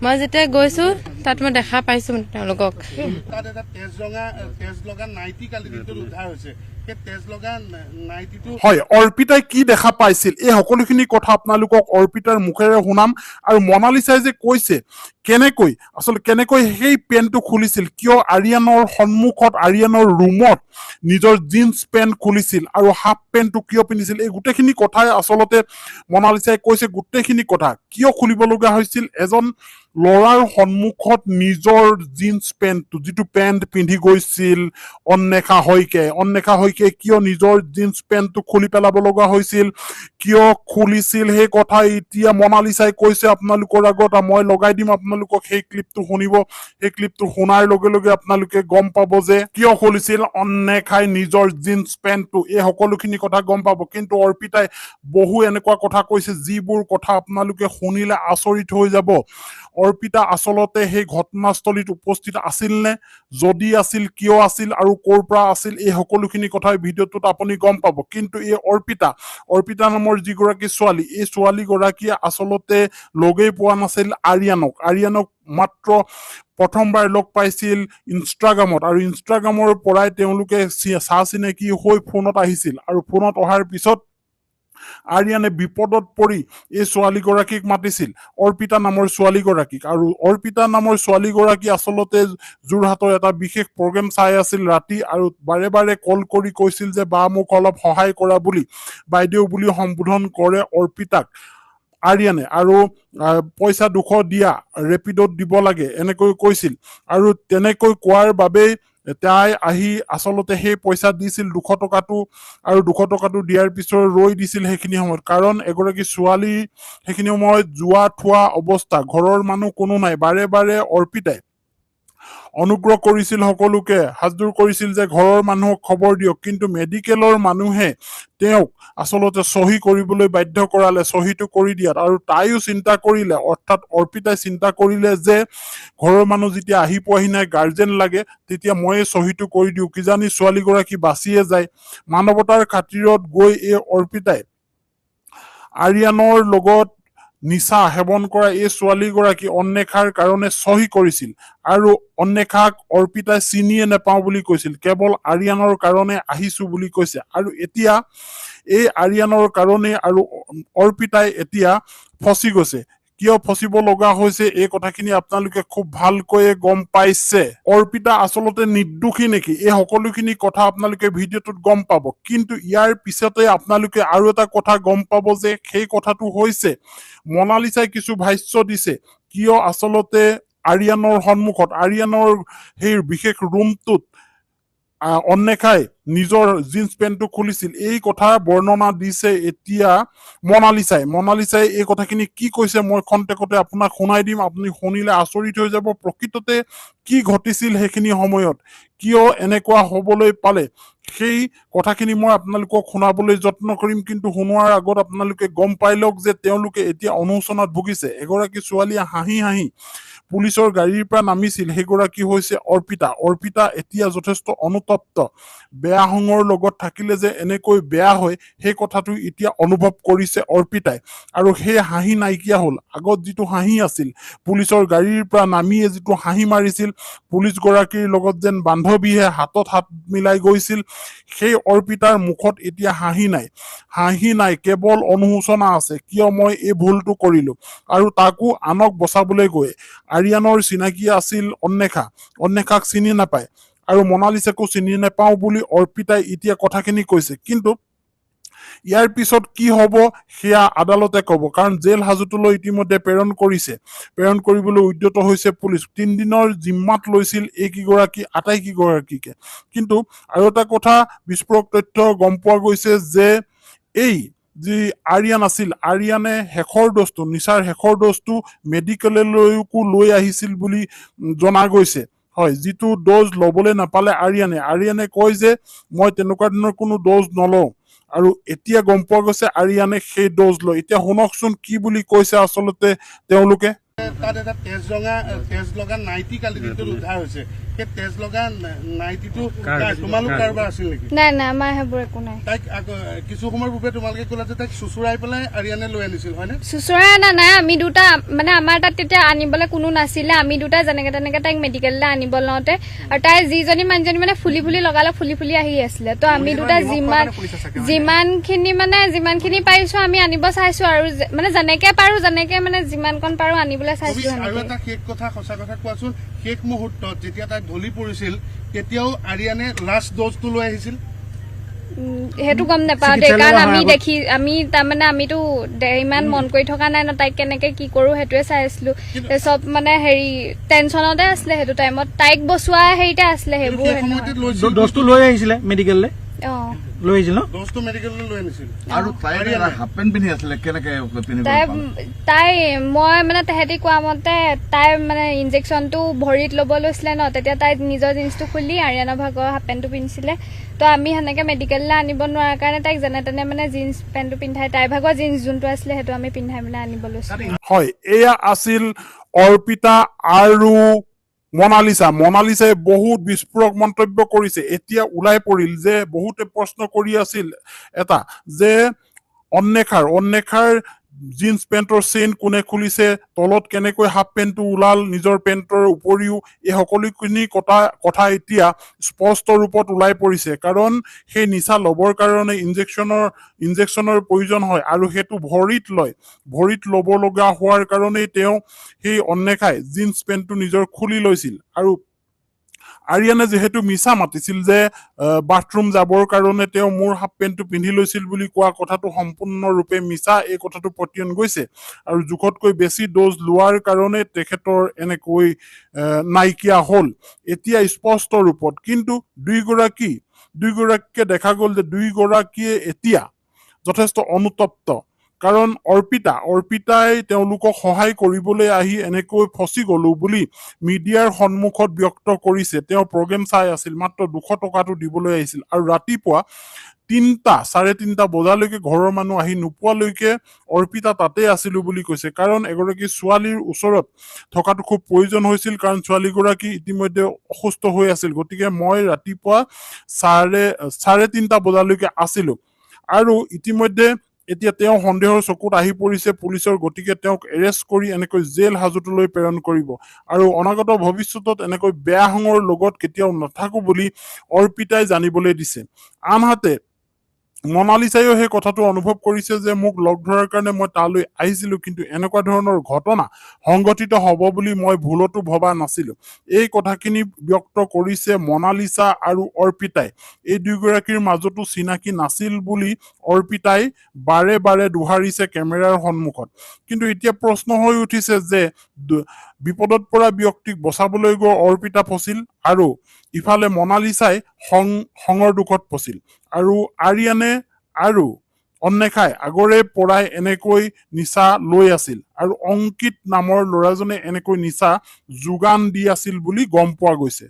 মই যেতিয়া গৈছো তাত মই দেখা পাইছো মানে তেওঁলোকক তাত এটা তেজ লগা নাইটি কালি দিনটোত উদ্ধাৰ হৈছে সেই তেজ লগা নাইটিটো হয় অৰ্পিতাই কি দেখা পাইছিল এই সকলোখিনি কথা আপোনালোকক অৰ্পিতাৰ মুখেৰে শুনাম আৰু মনালিছাই যে কৈছে কেনেকৈ সেই পেণ্টটো খুলিছিল কিয় আৰিয়ানৰ সন্মুখত আৰিয়ানৰ ৰুমত নিজৰ জিন্স পেণ্ট খুলিছিল আৰু হাফ পেণ্টটো কিয় পিন্ধিছিল এই গোটেইখিনি কথাই আচলতে মনালিছাই কৈছে গোটেইখিনি কথা কিয় খুলিব লগা হৈছিল এজন লৰাৰ সন্মুখত নিজৰ জিন্স পেণ্টটো যিটো পেণ্ট পিন্ধি গৈছিল অন্বেষা শইকীয়াই কিয় নিজৰ জিন্স পেণ্টটো খুলি পেলাব লগা হৈছিল কিয় খুলিছিল সেই কথা এতিয়া মনালিছাই কৈছে আপোনালোকৰ আগত মই লগাই দিম আপোনালোকক সেই ক্লিপটো শুনিব সেই ক্লিপটো শুনাৰ লগে লগে আপোনালোকে গম পাব যে কিয় খুলিছিল অন্বেষাই নিজৰ জিন্স পেণ্টটো এই সকলোখিনি কথা গম পাব কিন্তু অৰ্পিতাই বহু এনেকুৱা কথা কৈছে যিবোৰ কথা আপোনালোকে শুনিলে আচৰিত হৈ যাব অৰ্পিতা আচলতে সেই ঘটনাস্থলীত উপস্থিত আছিল নে যদি আছিল কিয় আছিল আৰু ক'ৰ পৰা আছিল এই সকলোখিনি কথা ভিডিঅ'টোত আপুনি গম পাব কিন্তু এই অৰ্পিতা নামৰ যিগৰাকী ছোৱালী এই ছোৱালীগৰাকীয়ে আচলতে লগেই পোৱা নাছিল আৰিয়ানক মাত্ৰ প্ৰথমবাৰ লগ পাইছিল ইনষ্টাগ্ৰামত আৰু ইনষ্টাগ্ৰামৰ পৰাই তেওঁলোকে চা চিনাকি হৈ ফোনত আহিছিল আৰু ফোনত অহাৰ পিছত আৰিয়ানে বিপদত পৰি এই ছোৱালীগৰাকীক মাতিছিল অৰ্পিতা নামৰ ছোৱালীগৰাকীক আৰু অৰ্পিতা নামৰ ছোৱালীগৰাকী আচলতে যোৰহাটৰ এটা বিশেষ প্ৰগ্ৰেম চাই আছিল ৰাতি আৰু বাৰে বাৰে কল কৰি কৈছিল যে বা মোক অলপ সহায় কৰা বুলি বাইদেউ বুলি সম্বোধন কৰে অৰ্পিতাক আৰিয়ানে আৰু পইচা 200 দিয়া ৰেপিডত দিব লাগে এনেকৈ কৈছিল আৰু তেনেকৈ কোৱাৰ বাবেই তাই আহি আচলতে সেই পইচা দিছিল 200 টকাটো আৰু 200 টকাটো দিয়াৰ পিছত ৰৈ দিছিল সেইখিনি সময়ত কাৰণ এগৰাকী ছোৱালী সেইখিনি সময়ত যোৱা থোৱা অৱস্থা ঘৰৰ মানুহ কোনো নাই বাৰে বাৰে অৰ্পিতাই অনুগ্ৰহ কৰিছিল সকলোকে হাতজোৰ কৰিছিল যে ঘৰৰ মানুহক খবৰ দিয়ক কিন্তু মেডিকেলৰ মানুহে তেওঁক আচলতে সহি কৰিবলৈ বাধ্য কৰালে সহিটো কৰি দিয়াত আৰু তাইও চিন্তা কৰিলে অৰ্থাৎ অৰ্পিতাই চিন্তা কৰিলে যে ঘৰৰ মানুহ যেতিয়া আহি পোৱাহি নাই গাৰ্জেন লাগে তেতিয়া ময়ে সহিটো কৰি দিওঁ কিজানি ছোৱালীগৰাকী বাচিয়ে যায় মানৱতাৰ খাতিৰত গৈ এই অৰ্পিতাই আৰিয়ানৰ লগত নিচা সেৱন কৰা এই ছোৱালীগৰাকী অন্বেষাৰ কাৰণে সহি কৰিছিল আৰু অন্বেষাক অৰ্পিতাই চিনিয়ে নেপাওঁ বুলি কৈছিল কেৱল আৰিয়ানৰ কাৰণে আহিছো বুলি কৈছে আৰু এতিয়া এই আৰিয়ানৰ কাৰণে আৰু অৰ্পিতাই এতিয়া ফচি গৈছে কিয় ফচিব লগা হৈছে এই কথাখিনি আপোনালোকে খুব ভালকৈ গম পাইছে অৰ্পিতা আচলতে নিৰ্দোষী নেকি এই সকলোখিনি কথা আপোনালোকে ভিডিঅ'টোত গম পাব কিন্তু ইয়াৰ পিছতে আপোনালোকে আৰু এটা কথা গম পাব যে সেই কথাটো হৈছে মনালিছাই কিছু ভাষ্য দিছে কিয় আচলতে আৰিয়ানৰ সন্মুখত আৰিয়ানৰ সেই বিশেষ ৰুমটোত অন্বেষাই নিজৰ জিন্স পেণ্টটো খুলিছিল এই কথা বৰ্ণনা দিছে এতিয়া মনালিছাই এই কথাখিনি কি কৈছে মই খন্তেকতে আপোনাক শুনাই দিম আপুনি শুনিলে আচৰিত হৈ যাব প্ৰকৃততে কি ঘটিছিল সেইখিনি সময়ত কিয় এনেকুৱা হ'বলৈ পালে সেই কথাখিনি মই আপোনালোকক শুনাবলৈ যত্ন কৰিম কিন্তু শুনোৱাৰ আগত আপোনালোকে গম পাই লওক যে তেওঁলোকে এতিয়া অনুশোচনাত ভুগিছে এগৰাকী ছোৱালীয়ে হাঁহি পুলিচৰ গাড়ীৰ পৰা নামিছিল সেইগৰাকী হৈছে অৰ্পিতা এতিয়া যথেষ্ট অনুতপ্ত বেয়া সংগৰ লগত থাকিলে যে এনেকৈ বেয়া হয় সেই কথাটো এতিয়া অনুভৱ কৰিছে অৰ্পিতাই আৰু সেই হাঁহি নাইকিয়া হ'ল আগত যিটো হাঁহি আছিল পুলিচৰ গাড়ীৰ পৰা নামিয়ে যিটো হাঁহি মাৰিছিল পুলিচ গৰাকীৰ লগত যেন বান্ধৱীহে হাতত হাত মিলাই গৈছিল সেই অৰ্পিতাৰ মুখত এতিয়া হাঁহি নাই কেৱল অনুশোচনা আছে কিয় মই এই ভুলটো কৰিলো আৰু তাকো আনক বচাবলৈ গৈ আৰিয়ানৰ চিনাকি আছিল অন্বেষাক চিনি নাপায় আৰু মনালিছাকো চিনি নাপাওঁ বুলি অৰ্পিতাই এতিয়া কথাখিনি কৈছে কিন্তু ইয়াৰ পিছত কি হ'ব সেয়া আদালতে ক'ব কাৰণ জেল হাজতলৈ ইতিমধ্যে প্ৰেৰণ কৰিবলৈ উদ্যত হৈছে পুলিচ 3 দিনৰ জিম্মাত লৈছিল আটাইকেইগৰাকীকে কিন্তু আৰু এটা কথা বিস্ফোৰক তথ্য গম পোৱা গৈছে যে এই যি আৰিয়ান আছিল আৰিয়ানে নিচাৰ শেষৰ ড'জটো মেডিকেললৈকো লৈ আহিছিল বুলি জনা গৈছে হয় যিটো ড'জ ল'বলৈ নাপালে আৰিয়ানে কয় যে মই তেনেকুৱা ধৰণৰ কোনো ড'জ নলওঁ আৰু এতিয়া গম পোৱা গৈছে আৰিয়ানে সেই ড'জ লয় এতিয়া শুনকচোন কি বুলি কৈছে আচলতে তেওঁলোকে তাত এটা তেজ লগা নাইটি কালি দিনটোত উদ্ধাৰ হৈছে সেই তেজ লগা নাইটিটো তোমালোক কাৰোবাৰ আছিল নেকি? নাই নাই আমাৰ সেইবোৰ একো নাই। তাইক কিছু সময়ৰ পূৰ্বে তোমালোকে ক'লা যে তাইক চুচুৰাই পেলাই আৰিয়ানে লৈ আনিছিল হয়নে? চুচৰাই অনা নাই, আমি দুটা মানে আমাৰ তাত তেতিয়া আনিবলৈ কোনো নাছিলে, আমি দুটা যেনেকে তেনেকে তাইক মেডিকেললৈ আনিব লওঁতে আৰু তাই যিজনী মানুহজনী মানে ফুলি ফুলি লগালে ফুলি ফুলি আহি আছিলে, তো আমি দুটা যিমানখিনি পাৰিছো আমি আনিব চাইছো আৰু মানে যেনেকে পাৰো যেনেকে মানে যিমানকণ পাৰো আনিবলৈ চাইছো। আৰু এটা শেষ কথা, সঁচা কথা কোৱাচোন, শেষ মুহূৰ্তত যেতিয়া তাই ঢলি পৰিছিল তেতিয়াও আৰিয়ানে লাষ্ট ড'জটো লৈ আহিছিল? সেইটো গম নাপাওঁ দেই, কাৰণ আমি তাৰমানে আমিতো ইমান মন কৰি থকা নাই ন, তাইক কেনেকে কি কৰো সেইটোৱে চাই আছিলো। চব মানে হেৰি টেনচনতে আছিলে সেইটো টাইমত, তাইক বচোৱা হেৰিতে আছিলে সেইবোৰ। ড'জটো লৈ আহিছিলে মেডিকেললৈ, লৈ আহিছিল ন? ড'জটো মেডিকেললৈ লৈ আনিছিল। আৰু তাই হাফ পেণ্ট পিন্ধি আছিলে, কেনেকে পিন্ধিব? তাই মই মানে তেহেঁতি কোৱা মতে তাই মানে ইনজেকশ্যনটো ভৰিত ল'ব লৈছিলে ন, তেতিয়া তাই নিজৰ জিন্সটো খুলি আৰিয়ানৰ ভাগৰ হাফ পেণ্টটো পিন্ধিছিলে, তো আমি সেনেকে মেডিকেললৈ আনিব নোৱাৰাৰ কাৰণে তাইক যেনে তেনে মানে জিন্স পেণ্টটো পিন্ধাই, তাইৰ ভাগৰ জিন্স যোনটো আছিলে সেইটো আমি পিন্ধাই মানে আনিব লৈছো। হয়, এয়া আছিল অৰ্পিতা আৰু মনালিছাই বহুত বিস্ফোৰক মন্তব্য কৰিছে। এতিয়া ওলাই পৰিল যে বহুতে প্ৰশ্ন কৰি আছিল এটা যে অন্বেষাৰ জিন্স পেণ্টৰ চেইন কোনে খুলিছে, তলত কেনেকৈ হাফ পেণ্টটো ওলাল নিজৰ পেণ্টৰ উপৰিও, এই সকলোখিনি কথা এতিয়া স্পষ্ট ৰূপত ওলাই পৰিছে। কাৰণ সেই নিচা ল'বৰ কাৰণে ইনজেকশ্যনৰ প্ৰয়োজন হয় আৰু সেইটো ভৰিত ল'ব লগা হোৱাৰ কাৰণেই তেওঁ সেই অন্বেষাই জিন্স পেণ্টটো নিজৰ খুলি লৈছিল। আৰু আৰিয়ানে যিহেতু মিছা মাতিছিল যে বাথৰুম যাবৰ কাৰণে তেওঁ মোৰ হাফ পেণ্টটো পিন্ধি লৈছিল বুলি কোৱা কথাটো সম্পূৰ্ণৰূপে মিছা, এই কথাটো পতিয়ন গৈছে। আৰু জোখতকৈ বেছি ড'জ লোৱাৰ কাৰণে তেখেতৰ এনেকৈ নাইকিয়া হ'ল এতিয়া স্পষ্ট ৰূপত। কিন্তু দুয়োগৰাকীকে দেখা গ'ল যে দুয়োগৰাকীয়ে এতিয়া যথেষ্ট অনুতপ্ত, কাৰণ অৰ্পিতাই তেওঁলোকক সহায় কৰিবলৈ আহি এনেকৈ ফচি গলো বুলি মিডিয়াৰ সন্মুখত ব্যক্ত কৰিছে। তেওঁ প্ৰগ্ৰেম চাই আছিল, মাত্ৰ 200 টকাটো দিবলৈ আহিছিল আৰু ৰাতিপুৱা 3:30 বজালৈকে ঘৰৰ মানুহ আহি নোপোৱালৈকে অৰ্পিতা তাতে আছিলো বুলি কৈছে। কাৰণ এগৰাকী ছোৱালীৰ ওচৰত থকাটো খুব প্ৰয়োজন হৈছিল, কাৰণ ছোৱালীগৰাকী ইতিমধ্যে অসুস্থ হৈ আছিল। গতিকে মই ৰাতিপুৱা 3:30 বজালৈকে আছিলো আৰু ইতিমধ্যে এতিয়া তেওঁ সন্দেহৰ চকুত আহি পৰিছে পুলিচৰ, গতিকে তেওঁক এৰেষ্ট কৰি এনেকৈ জেল হাজতলৈ প্ৰেৰণ কৰিব আৰু অনাগত ভৱিষ্যতত এনেকৈ বেয়া সংগৰ লগত কেতিয়াও নাথাকো বুলি অৰ্পিতাই জানিবলৈ দিছে। আনহাতে মনালিছাইও সেই কথাটো অনুভৱ কৰিছে যে মোক লগ ধৰাৰ কাৰণে মই তালৈ আহিছিলো, কিন্তু এনেকুৱা ধৰণৰ ঘটনা সংঘটিত হ'ব বুলি মই ভুলতো ভবা নাছিলো। এই কথাখিনি ব্যক্ত কৰিছে মনালিছা আৰু অৰ্পিতাই। এই দুয়োগৰাকীৰ মাজতো চিনাকি নাছিল বুলি অৰ্পিতাই বাৰে বাৰে দোহাৰিছে কেমেৰাৰ সন্মুখত। কিন্তু এতিয়া প্ৰশ্ন হৈ উঠিছে যে বিপদত পৰা ব্যক্তিক বচাবলৈ গৈ অৰ্পিতা ফচিল আৰু ইফালে মনালিছাই খঙৰ দুখত ফচিল। আৰু আৰিয়ানে আৰু অন্বেষাই আগৰে পৰাই এনেকৈ নিচা লৈ আছিল আৰু অংকিত নামৰ ল'ৰাজনে এনেকৈ নিচা যোগান দি আছিল বুলি গম পোৱা গৈছে।